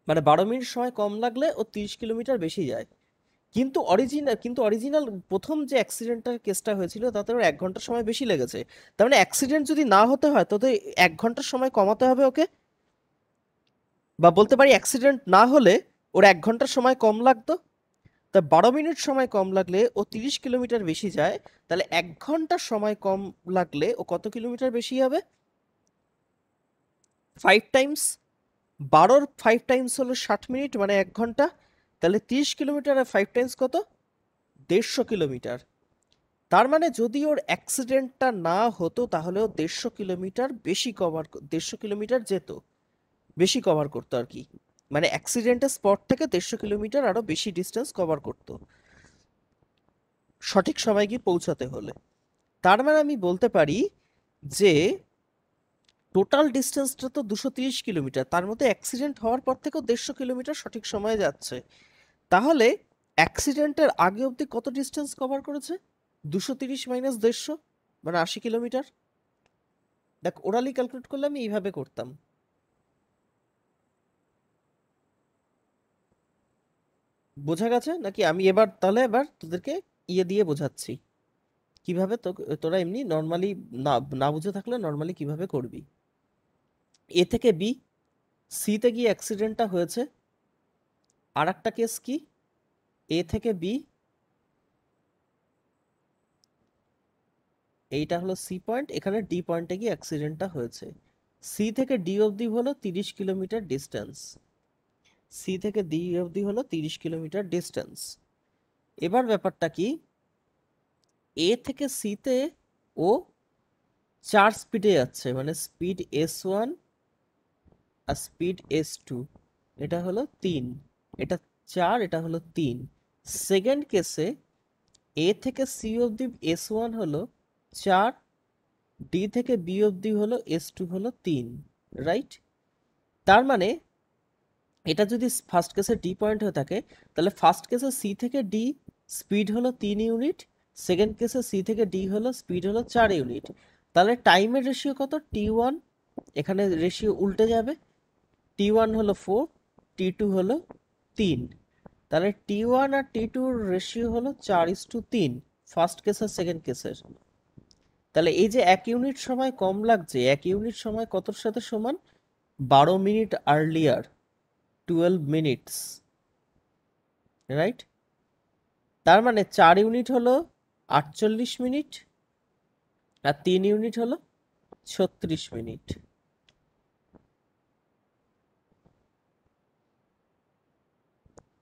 মানে 12 মিনিট সময় কম লাগলে ও 30 কিলোমিটার বেশি যায়। কিন্তু অরিজিনাল প্রথম যে অ্যাক্সিডেন্টের কেসটা হয়েছিল তাতে ওর 1 ঘন্টার সময় বেশি লেগেছে। তার মানে অ্যাক্সিডেন্ট যদি না হতে হয় তবে 1 ঘন্টার সময় কমাতে হবে ওকে, বা বলতে পারি অ্যাক্সিডেন্ট না হলে ওর 1 ঘন্টার সময় কম লাগতো। তা 12 মিনিট সময় কম লাগলে ও 30 কিলোমিটার বেশি যায়, তাহলে 1 ঘন্টার সময় কম লাগলে ও কত কিলোমিটার বেশি হবে? 5 টাইমস, 12-র 5 টাইমস হলো 60 মিনিট, মানে 1 ঘন্টা। তাহলে 30 কিলোমিটার আর 5 টাইমস কত? 150 কিলোমিটার। তার মানে যদি ওর অ্যাক্সিডেন্টটা না হতো তাহলেও 150 কিলোমিটার বেশি কভার, 150 কিলোমিটার যেত, বেশি কভার করতো আর কি। মানে অ্যাক্সিডেন্টের স্পট থেকে 150 কিলোমিটার আরো বেশি ডিস্টেন্স কভার করতো সঠিক সময় গিয়ে পৌঁছাতে হলে। তার মানে আমি বলতে পারি যে টোটাল ডিস্টেন্সটা তো 230 কিলোমিটার, তার মধ্যে অ্যাক্সিডেন্ট হওয়ার পর থেকেও 150 কিলোমিটার সঠিক সময়ে যাচ্ছে। তাহলে অ্যাক্সিডেন্টের আগে অবধি কত ডিস্টেন্স কভার করেছে? 230 মাইনাস 150, মানে 80 কিলোমিটার। দেখ, ওরালি ক্যালকুলেট করলে আমি এইভাবে করতাম। বোঝা গেছে নাকি? আমি এবার তোদেরকে ইয়ে দিয়ে বোঝাচ্ছি কিভাবে তোরা এমনি নর্মালি না না বুঝে থাকলে নর্মালি কিভাবে করবি। এ থেকে বি, সিতে গিয়ে অ্যাক্সিডেন্টটা হয়েছে। আর একটা কেস কি, এ থেকে বি, এইটা হলো সি পয়েন্ট, এখানে ডি পয়েন্টে গিয়ে অ্যাক্সিডেন্টটা হয়েছে। সি থেকে ডি অবধি হলো 30 কিলোমিটার ডিস্টেন্স, সি থেকে ডি অবধি হলো 30 কিলোমিটার ডিস্টেন্স। এবার ব্যাপারটা কি, এ থেকে সিতে ও 4 স্পিডে যাচ্ছে, মানে স্পিড S1 আর স্পিড S2, এটা হলো 3, এটা 4, এটা হলো 3। সেকেন্ড কেসে এ থেকে সি অবধি S1 হলো 4, ডি থেকে বি অবধি হলো S2 হলো 3, রাইট? তার মানে এটা যদি ফার্স্ট কেসে ডি পয়েন্ট হয়ে থাকে, তাহলে ফার্স্ট কেসে সি থেকে ডি স্পিড হলো 3 ইউনিট, সেকেন্ড কেসে সি থেকে ডি হলো স্পিড হলো 4 ইউনিট। তাহলে টাইমের রেশিও কত? T1, এখানে রেশিও উল্টে যাবে, T1 হলো 4, T2 হলো 3। তাহলে T1 আর T2 এর রেশিও হলো 4:3, ফার্স্ট কেস আর সেকেন্ড কেসের। তাহলে এই যে 1 ইউনিট সময় কম লাগছে, 1 ইউনিট সময় কতর সাথে সমান? 12 মিনিট আর্লিয়ার, 12 মিনিটস, রাইট? তার মানে 4 ইউনিট হলো 48 মিনিট, আর 3 ইউনিট হলো 36 মিনিট।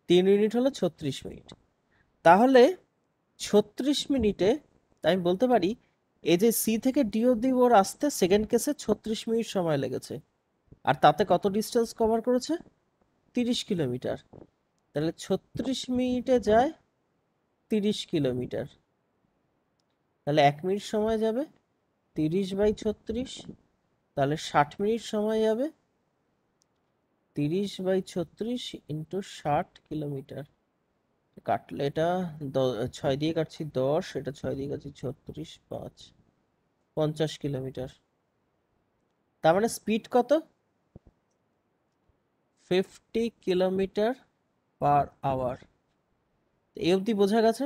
তিন ইউনিট হলো 36 মিনিট। তাহলে 36 মিনিটে আমি বলতে পারি এই যে সি থেকে ডি অবধি ওর আসতে সেকেন্ড কেসে 36 মিনিট সময় লেগেছে, আর তাতে কত ডিস্টেন্স কভার করেছে? 30 কিলোমিটার। তাহলে 36 মিনিটে যায় 30 কিলোমিটার, তাহলে 1 মিনিট সময় যাবে 30/36, তাহলে 60 মিনিট সময় যাবে 30/36 ইন্টু 60 কিলোমিটার। কাটলে এটা 6 দিয়ে কাটছি 10, এটা 6 দিয়ে কাটছি 36, 5, 50 কিলোমিটার। তার মানে স্পিড কত? 50 কিলোমিটার পার আওয়ার। এই অবধি বোঝা গেছে?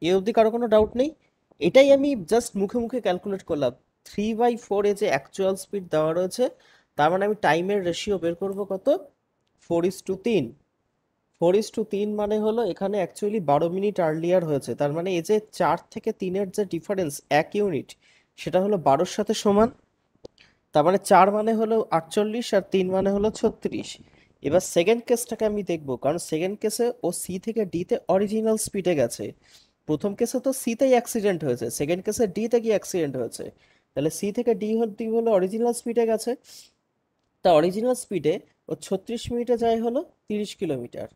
এই অবধি কারো কোনো ডাউট নেই? এটাই আমি জাস্ট মুখে মুখে ক্যালকুলেট করলাম। 3/4 এ যে অ্যাকচুয়াল স্পিড দেওয়া রয়েছে, তার মানে আমি টাইমের রেশিও বের করব কত, 4:3। 4:3 মানে হলো এখানে অ্যাকচুয়ালি 12 মিনিট আর্লিয়ার হয়েছে, তার মানে এই যে 4 থেকে 3-এর যে ডিফারেন্স 1 ইউনিট, সেটা হলো 12-র সাথে সমান। তার মানে 4 মানে হলো 48 আর 3 মানে হলো 36। এবার সেকেন্ড কেসটাকে আমি দেখবো, কারণ সেকেন্ড কেসে ও সি থেকে ডিতে অরিজিনাল স্পিডে গেছে। প্রথম কেসে তো সিতেই অ্যাক্সিডেন্ট হয়েছে, সেকেন্ড কেসে ডিতে কি অ্যাক্সিডেন্ট হয়েছে, তাহলে সি থেকে ডি হলো অরিজিনাল স্পিডে গেছে। তা অরিজিনাল স্পিডে ও 36 মিনিটে যায় হলো 30 কিলোমিটার,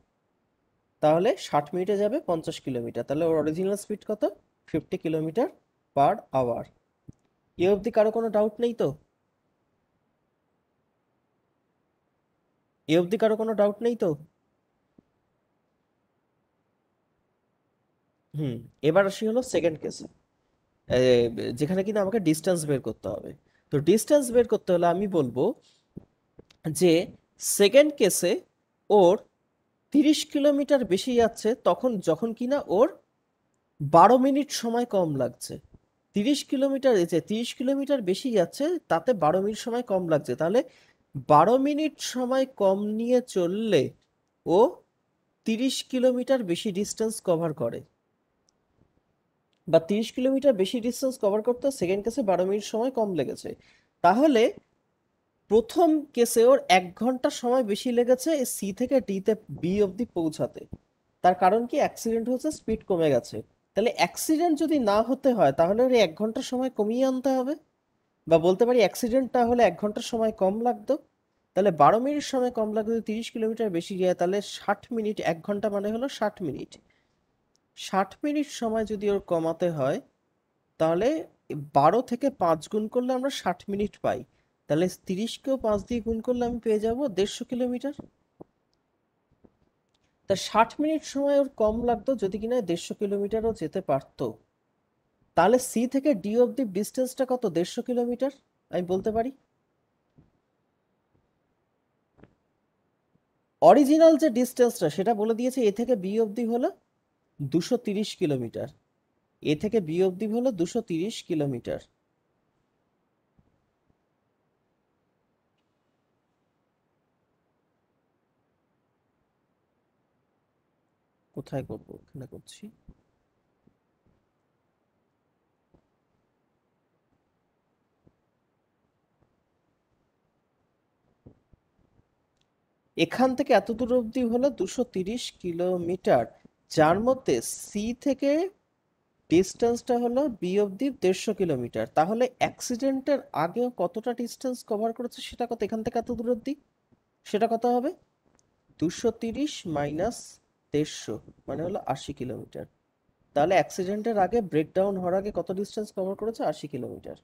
তাহলে 60 মিনিটে যাবে 50 কিলোমিটার, তাহলে ওর অরিজিনাল স্পিড কত, 50 কিলোমিটার/আওয়ার। এ অবধি কারো কোনো ডাউট নেই তো? এ অবধি কারো কোনো ডাউট নেই তো? হুম। এবার আসি হলো সেকেন্ড কেসে, যেখানে কিনা আমাকে ডিস্টেন্স বের করতে হবে। তো ডিস্টেন্স বের করতে হলে আমি বলবো যে সেকেন্ড কেসে ওর 30 কিলোমিটার বেশি যাচ্ছে তখন, যখন কিনা ওর 12 মিনিট সময় কম লাগছে। 30 কিলোমিটার, এই যে 30 কিলোমিটার বেশি যাচ্ছে তাতে 12 মিনিট সময় কম লাগছে, তাহলে 12 মিনিট সময় কম নিয়ে চললে ও 30 কিলোমিটার বেশি ডিস্টেন্স কভার করে, বা 30 কিলোমিটার বেশি ডিস্টেন্স কভার করতে সেকেন্ড কেসে 12 মিনিট সময় কম লেগেছে। তাহলে প্রথম কেসে ওর 1 ঘন্টা সময় বেশি লেগেছে সি থেকে ডিতে বি অবধি পৌঁছাতে। তার কারণ কি, অ্যাক্সিডেন্ট হচ্ছে, স্পিড কমে গেছে। তাহলে অ্যাক্সিডেন্ট যদি না হতে হয় তাহলে ওর 1 ঘন্টা সময় কমিয়ে আনতে হবে, বা বলতে পারি অ্যাক্সিডেন্ট না হলে 1 ঘন্টা সময় কম লাগতো। তাহলে 12 মিনিট সময় কম লাগতো, যদি 30 কিলোমিটার বেশি যায় তাহলে 60 মিনিট, 1 ঘন্টা মানে হলো 60 মিনিট। 60 মিনিট সময় যদি ওর কমাতে হয় তাহলে 12 থেকে 5 গুণ করলে আমরা 60 মিনিট পাই, তাহলে 30কেও 5 দিয়ে গুণ করলে আমি পেয়ে যাব 150 কিলোমিটার। তা 60 মিনিট সময় ওর কম লাগতো যদি কিনা 150 কিলোমিটারও যেতে পারতো। তাহলে সি থেকে ডি অবধি ডিস্টেন্সটা কত, 150 কিলোমিটার আমি বলতে পারি। অরিজিনাল যে ডিস্টেন্সটা সেটা বলে দিয়েছে, এ থেকে বি অবধি হলো 230 কিলোমিটার, এ থেকে বি অবধি হলো 230 কিলোমিটার। কোথায় করবো, এখানে করছি। এখান থেকে এত দূর অবধি হলো 230 কিলোমিটার, যার মধ্যে সি থেকে ডিস্টেন্সটা হলো বি অবধি 150 কিলোমিটার। তাহলে অ্যাক্সিডেন্টের আগে কতটা ডিস্টেন্স কভার করেছে সেটা কত, এখান থেকে এত দূর অবধি সেটা কত হবে, 230 মাইনাস 150 মানে হলো 80 কিলোমিটার। তাহলে অ্যাক্সিডেন্টের আগে, ব্রেকডাউন হওয়ার আগে কত ডিস্টেন্স কভার করেছে, 80 কিলোমিটার।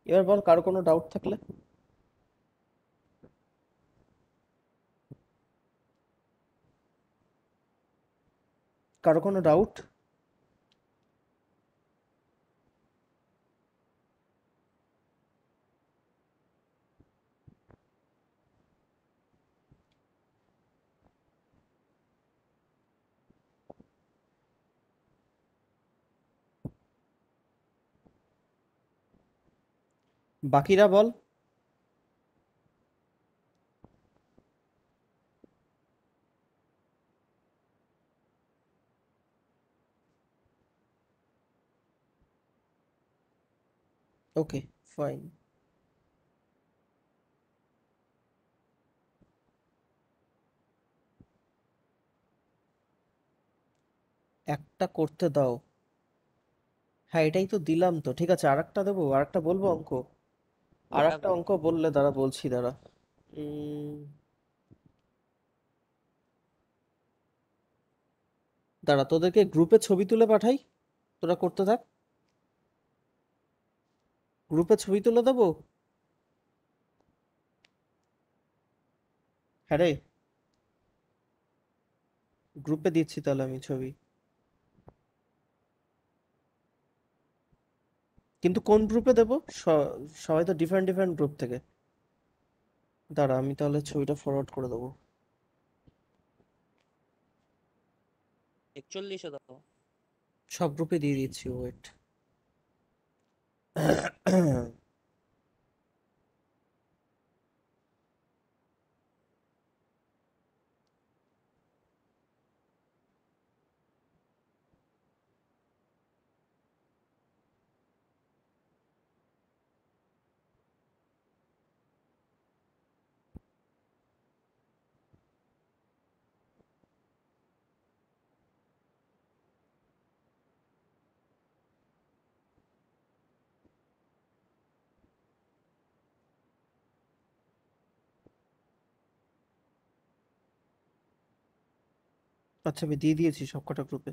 এবার বল কারো কোনো ডাউট থাকলে। কারো কোনো ডাউট? বাকিরা বল। ওকে, ফাইন। একটা করতে দাও। হ্যাঁ, এটাই তো দিলাম তো, ঠিক আছে আরেকটা দেবো, আরেকটা বলবো অঙ্ক। আরেকটা অঙ্ক বললে দাঁড়া বলছি, দাঁড়া। উম, দাঁড়া তোদেরকে গ্রুপে ছবি তুলে পাঠাই, তোরা করতে থাক। গ্রুপে ছবি তুলে দেবো। হ্যাঁ রে, গ্রুপে দিচ্ছি তাহলে আমি ছবি। কিন্তু কোন গ্রুপে দেবো, সবাই তো ডিফারেন্ট ডিফারেন্ট গ্রুপ থেকে। দাঁড়া আমি তাহলে ছবিটা ফরওয়ার্ড করে দেবো। 41-এ দাও। সব গ্রুপে দিয়ে দিচ্ছি, ওয়েট। আচ্ছা, আমি দিয়ে দিয়েছি সবকটা গ্রুপে।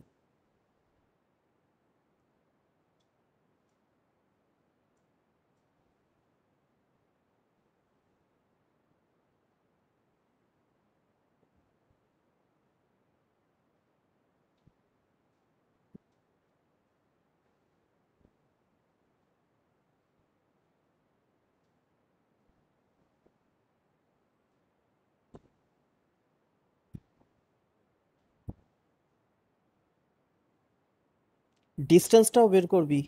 ডিস্টেন্সটাও বের করবি।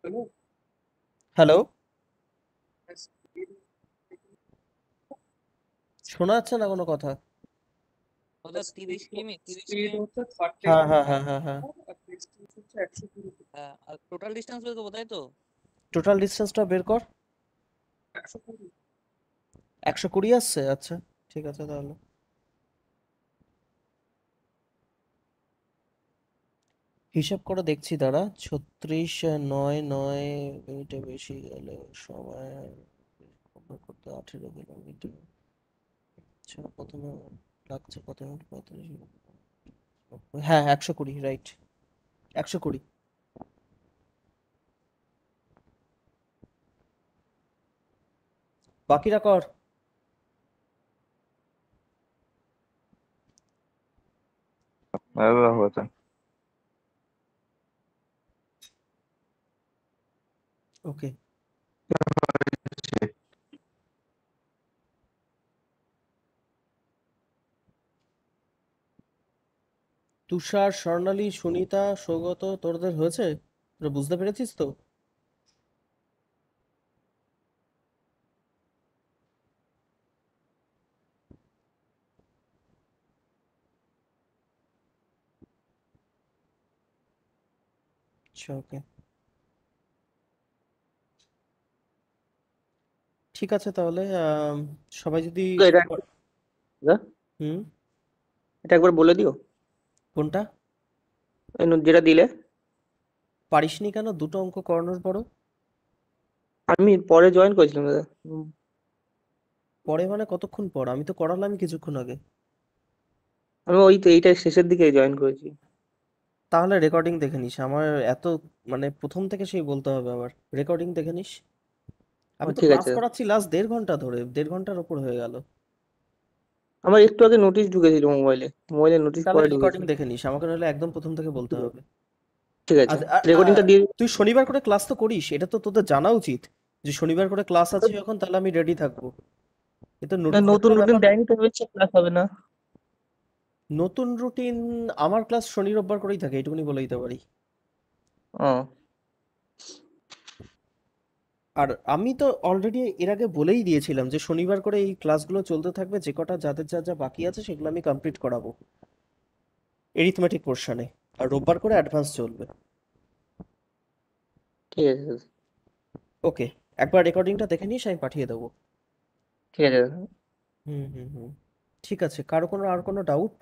হ্যালো হ্যালো, শোনা যাচ্ছে না কোনো কথা। ওটা 30 কিমি 30 স্পিড কিমি। হচ্ছে 30 হ্যাঁ হ্যাঁ হ্যাঁ হ্যাঁ হ্যাঁ, আর ডিস্টেন্স হচ্ছে 120 হ্যাঁ, আর টোটাল ডিস্টেন্স বের করবো, তাই তো? টোটাল ডিস্টেন্সটা বের কর। 120 120 আসছে, আচ্ছা ঠিক আছে তাহলে। হিসাব করে দেখছি, দাঁড়া। 36 9 9 মিনিটে বেশি গেলে সময় কভার করতে 18 কিলোমিটার। আচ্ছা, প্রথমে লাগছে কত মিনিট? 35 মিনিট। হ্যাঁ, 120, রাইট, 120। বাকিরা কর। হচ্ছে ওকে। তুষার, স্বর্ণালী, সুনিতা, সৌগত, তোরদের হয়েছে? তোরা বুঝতে পেরেছিস তো? আচ্ছা, ওকে, ঠিক আছে তাহলে। সবাই যদি তো এটা দাদা, হুম, এটা একবার বলে দিও কোনটা? এই যেটা দিলে। পারিসনি কেন? দুটো অঙ্ক করানোর পরও? আমি পরে জয়েন করেছিলাম দাদা। পরে মানে কতক্ষণ পর? আমি তো করালাম কিছুক্ষণ আগে। আমি ওই তো এইটার শেষের দিকে জয়েন করেছি। তাহলে রেকর্ডিং দেখে নিস। আমার এত মানে প্রথম থেকে সেই বলতে হবে আবার? রেকর্ডিং দেখে নিস। ও আমি তো ঠিক ক্লাস আছে দাদা। করাচ্ছি লাস্ট 1.5 ঘন্টা ধরে, 1.5 ঘন্টার ওপর হয়ে গেল। আমার একটু আগে নোটিশ ঢুকেছিল মোবাইলে নোটিশ তাহলে পরে রেকর্ডিং ঢুকেছিল। দেখে নিস, আমাকে নাহলে একদম প্রথম থেকে বলতে হবে। ঠিক আছে, আর রেকর্ডিংটা দিয়ে তুই শনিবার করে ক্লাস তো করিস, এটা তো তোদের জানা উচিত যে শনিবার করে ক্লাস আছে যখন, তাহলে আমি রেডি থাকবো। এ তো না, নোটিসের নতুন কোনো রুটিন ব্যাপার না। দেয়নি তো ভেবেছি ক্লাস হবে না। নতুন রুটিন? আমার ক্লাস শনি রোববার করেই থাকে, এটুকুনি বলে দিতে পারি। ও আর আমি তো অলরেডি এর আগে বলেই দিয়েছিলাম যে শনিবার করে এই ক্লাসগুলো চলতে থাকবে, যে কটা যাদের যা যা বাকি আছে সেগুলো আমি কমপ্লিট করাবো এরিথমেটিক পোর্শনে। আর রোববার করে অ্যাডভান্স চলবে। ঠিক আছে দাদা, ওকে, একবার রেকর্ডিংটা দেখে নিস, আমি পাঠিয়ে দেবো। ঠিক আছে দাদা। হুম, ঠিক আছে। কারো আর কোনো ডাউট?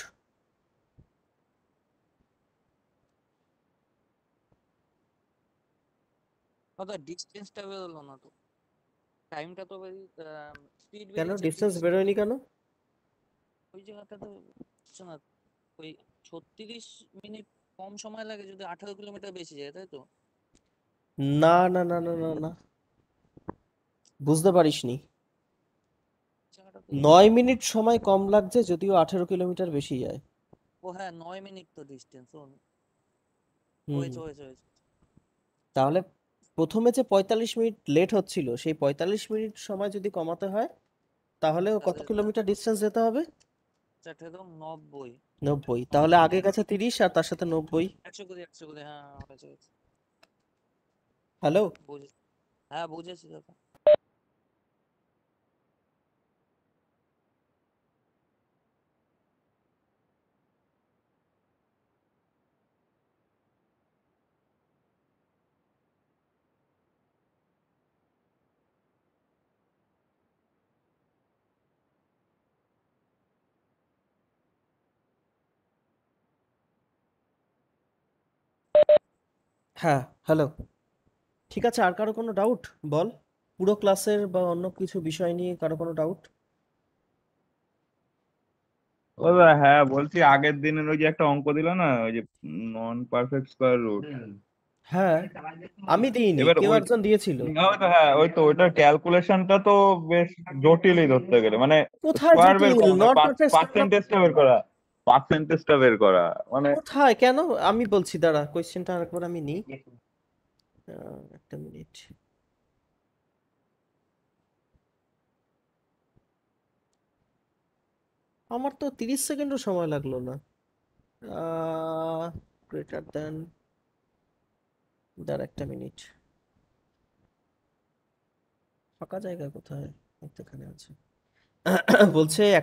দাদা ডিস্টেন্সটা বেরোলো না তো, টাইমটা তো স্পিড কেন বেরিয়েছে ডিস্টেন্স 30 বেরোয়নি মিনিট। কেন? ওই জায়গাটা তো হচ্ছে না, ওই 36 মিনিট কম সময় লাগে যদি 18 কিলোমিটার বেশি যায়, তাই তো? না না না না না না, বুঝতে পারিসনি। জায়গাটা তো 9 মিনিট সময় কম লাগছে যদিও 18 কিলোমিটার বেশি যায়। ও হ্যাঁ, 9 মিনিট তো ডিস্টেন্স। ও হুম হয়েছে হয়েছে হয়েছে। তাহলে প্রথমে যে 45 মিনিট লেট হচ্ছিল, সেই 45 মিনিট সময় যদি কমাতে হয় তাহলে ও কত তাহলে কিলোমিটার ডিস্টেন্স যেতে হবে? চারটে দাও 90। 90। তাহলে আগে গেছে 30 আর তার সাথে 90। 100 করে হ্যাঁ হয়েছে হয়েছে। হ্যালো। বুঝেছি, হ্যাঁ বুঝেছি দাদা। হ্যাঁ, হ্যালো। ঠিক আছে, আর কারো কোনো ডাউট? বল, পুরো ক্লাসের বা অন্য কিছু বিষয় নিয়ে কারো কোনো ডাউট? ও দা, হ্যাঁ বলছি আগের দিনের ওই যে একটা অঙ্ক দিল না, ওই যে নন পারফেক্ট স্কোয়ার রুট, হ্যাঁ, আমি দিইনি, এবার কেউ ওই একজন দিয়েছিল। হ্যাঁ ওই তো ওইটার ক্যালকুলেশনটা তো বেশ জটিলই ধরতে গেলে, মানে কোথায় স্কোয়ার বের জটিল? করা না, নট পারফেক্ট। পার্সেন্টেজটা বের করা, পার্সেন্টেজটা বের করা মানে। কোথায় কেন? আমি বলছি, দাঁড়া, কোয়েশ্চেনটা আরেকবার আমি নিই। একটা মিনিট। আমার তো 30 সেকেন্ডও সময় লাগলো না। গ্রেটার দেন, দাঁড়া একটা মিনিট। ফাঁকা জায়গা কোথায়? এখানে আছে। বলছে